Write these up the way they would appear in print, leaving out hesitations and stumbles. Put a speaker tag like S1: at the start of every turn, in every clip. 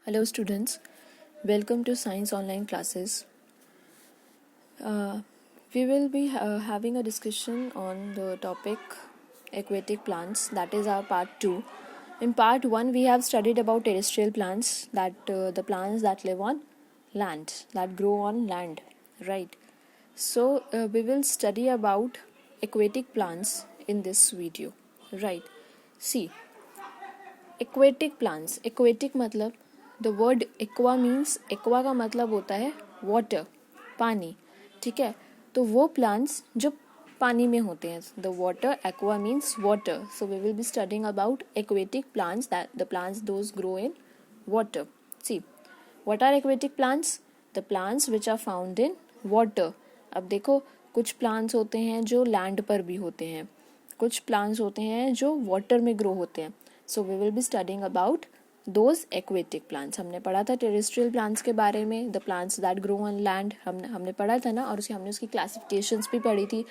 S1: Hello students, welcome to Science Online Classes. We will be having a discussion on the topic aquatic plants, that is our part 2. In part 1 we have studied about terrestrial plants, that the plants that live on land, that grow on land, right? So we will study about aquatic plants in this video, right? See, aquatic plants, aquatic मतलब the word aqua means, aqua का मतलब होता है water, पानी, ठीक है। तो वो प्लांट्स जो पानी में होते हैं, the water, aqua means water, so we will be studying about aquatic plants, that the plants those grow in water. See, what are aquatic plants? The plants which are found in water. अब देखो, कुछ plants होते हैं जो land पर भी होते हैं, कुछ प्लांट्स होते हैं जो वाटर में ग्रो होते हैं. So we will be studying about those aquatic plants. हमने पढ़ा था टेरेस्ट्रियल प्लांट्स के बारे में, the plants that grow on land, हमने पढ़ा था ना, और हमने उसकी क्लासिफिकेशंस भी पढ़ी थी.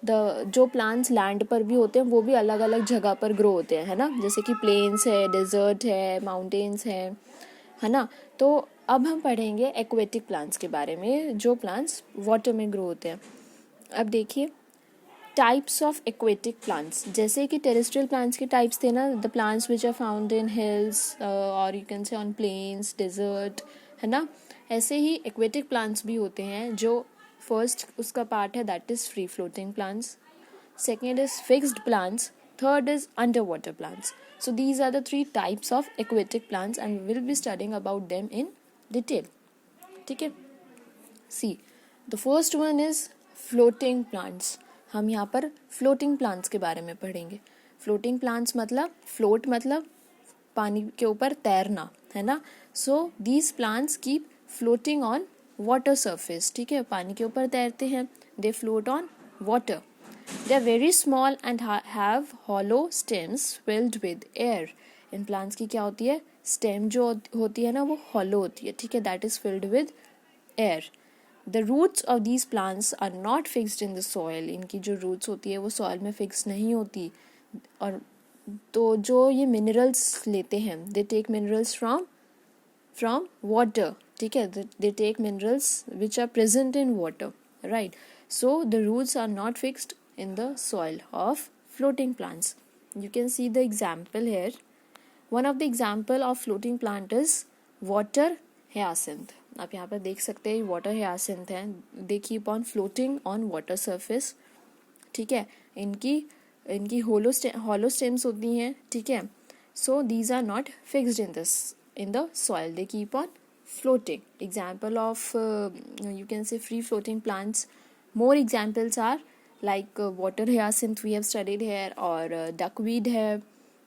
S1: जो प्लांट्स लैंड पर भी होते हैं वो भी अलग अलग जगह पर ग्रो होते हैं, है ना, जैसे कि प्लेन्स है, डेजर्ट है, माउंटेन्स है ना. तो अब हम पढ़ेंगे एक्वेटिक प्लांट्स के बारे में, जो प्लांट्स वाटर में ग्रो होते हैं. अब देखिए टाइप्स ऑफ एक्वेटिक प्लांट्स. जैसे कि टेरेस्ट्रियल प्लांट्स के टाइप्स थे ना, the plants which are found in hills और you can say on plains, desert, है ना. ऐसे ही एक्वेटिक प्लांट्स भी होते हैं, जो फर्स्ट उसका पार्ट है that is free floating plants, second is fixed plants, third is under water plants. So these are the three types of aquatic plants and we will be studying about them in detail. ठीक है. See, the first one is floating plants. हम यहाँ पर floating plants के बारे में पढ़ेंगे. Floating plants मतलब, फ्लोट मतलब पानी के ऊपर तैरना, है ना. So these plants keep floating on water surface. ठीक है, पानी के ऊपर तैरते हैं, दे float on water. They are very small and have hollow stems filled with air. In plants की क्या होती है, स्टेम जो होती है ना वो hollow होती है, ठीक है, that is filled with air. The roots of these plants are not fixed in the soil. इनकी जो roots होती है वो soil में fix नहीं होती. और तो जो ये minerals लेते हैं, they take minerals from water, ठीक है, they take minerals which are present in water, right? So the roots are not fixed in the soil of floating plants. You can see the example here. One of the example of floating plant is water hyacinth. आप यहाँ पर देख सकते हैं water hyacinth है. They keep on floating on water surface. ठीक है, इनकी hollow stems होती हैं, ठीक है. So these are not fixed in the soil. They keep on floating. Example of you can say free floating plants. More examples are like water hyacinth we have studied here, or duckweed है,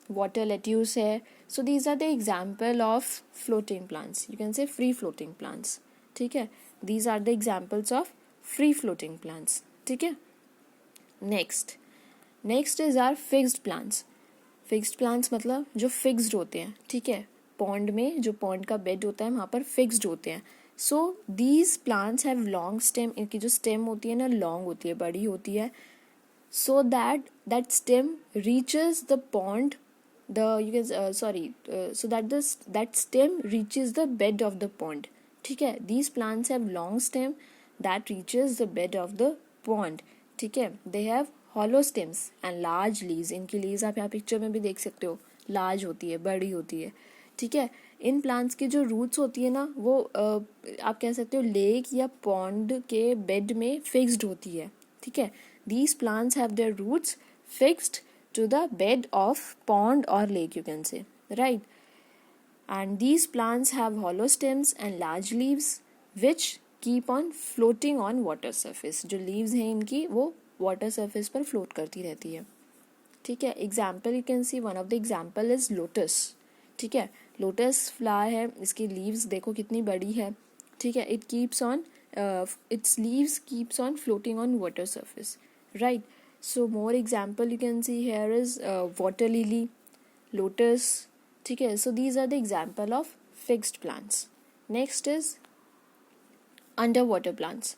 S1: water lettuce है. So these are the example of floating plants. You can say free floating plants. ठीक है, these are the examples of free floating plants. ठीक है. Next is our fixed plants. Fixed plants मतलब जो fixed होते हैं, ठीक है, पॉन्ड में, जो पॉन्ड का बेड होता है वहाँ पर फिक्स्ड होते हैं. So these plants have long stem. इनकी जो स्टेम होती है ना लॉन्ग होती है, बड़ी होती है, so that stem reaches the pond, so that stem reaches the bed of the pond. ठीक है, these plants have long stem that reaches the bed of the pond. ठीक है, they have hollow stems and large leaves. इनकी leaves आप यहाँ picture में भी देख सकते हो, लार्ज होती है, बड़ी होती है. ठीक है, इन प्लांट्स की जो रूट्स होती है ना वो आप कह सकते हो लेक या पॉन्ड के बेड में फिक्स्ड होती है. ठीक है, these plants have their roots fixed to the bed of pond और lake, you can say, right. And these plants have hollow stems and large leaves which keep on floating on water surface. जो leaves हैं इनकी वो water surface पर float करती रहती है. ठीक है, example you can C, one of the example is lotus. ठीक है, लोटस फ्लावर है, इसकी लीव्स देखो कितनी बड़ी है. ठीक है, it keeps on, its leaves keeps on floating on water surface, right. So more example you can see here is water lily, lotus. ठीक है, so these are the example of fixed plants. Next is under water plants.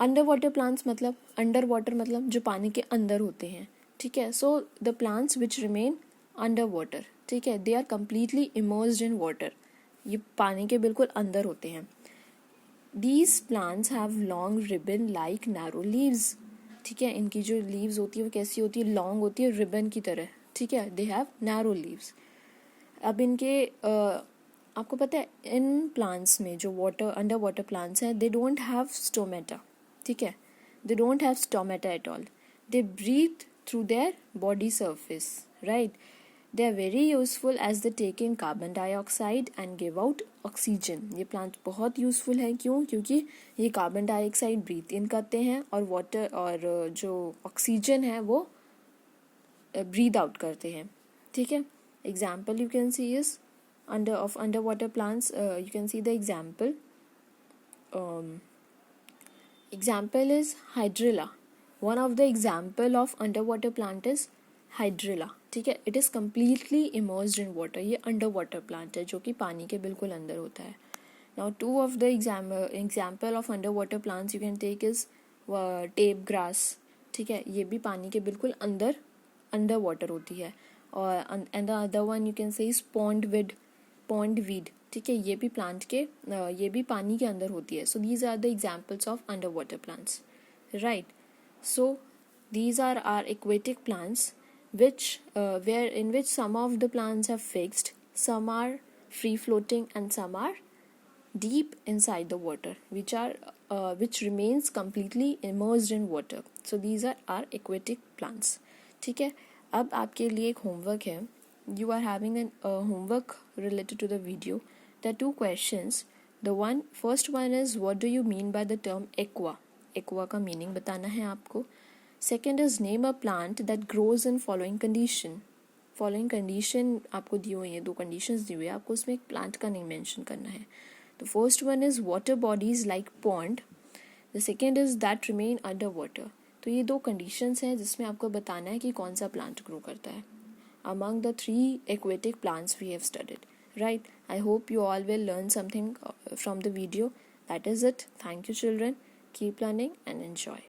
S1: Under water plants मतलब, under water मतलब जो पानी के अंदर होते हैं. ठीक है, so the plants which remain under water. ठीक है, they are completely immersed in water. ये पानी के बिल्कुल अंदर होते हैं. These plants have long ribbon like narrow leaves. ठीक है, इनकी जो लीव्स होती है वो कैसी होती है, लॉन्ग होती है, रिबन की तरह. ठीक है, दे हैव नैरो लीव्स. अब इनके आपको पता है इन प्लांट्स में जो वाटर अंडर वाटर प्लांट्स हैं, दे डोंट हैव स्टोमेटा. ठीक है, they don't have stomata at all. They breathe through their body surface, right. They are very useful as they take in carbon dioxide and give out oxygen. ये plant बहुत useful है. क्यों? क्योंकि ये carbon dioxide breathe इन करते हैं और water और जो ऑक्सीजन है वो ब्रीथ आउट करते हैं. ठीक है, example you can C is underwater plants. You can see the example. Example is hydrilla. One of the example of underwater plant is hydrilla. ठीक है, it is completely immersed in water. ये underwater plant है जो कि पानी के बिल्कुल अंदर होता है. Now two of the example of underwater plants you can take is tape grass. ठीक है, ये भी पानी के बिल्कुल अंदर underwater होती है. और and the other one you can say is pondweed. ठीक है, ये भी प्लांट के ये भी पानी के अंदर होती है. So these are the examples of under water plants, right. So these are are aquatic plants which where in which some of the plants are fixed, some are free floating and some are deep inside the water, which remains completely immersed in water. So these are our aquatic plants. ठीक है, अब आपके लिए एक homework है. You are having a homework related to the video. There are two questions. First one is, what do you mean by the term aqua? Aqua का meaning बताना है आपको. Second is, name a plant that grows in following condition. Following condition आपको दी हुई है, 2 conditions दी हुई है, आपको उसमें एक plant का name mention करना है. The first one is water bodies like pond. The second is that remain under water. तो ये 2 conditions हैं जिसमें आपको बताना है कि कौन सा plant grow करता है among the 3 aquatic plants we have studied, right? I hope you all will learn something from the video. That is it. Thank you, children. Keep learning and enjoy.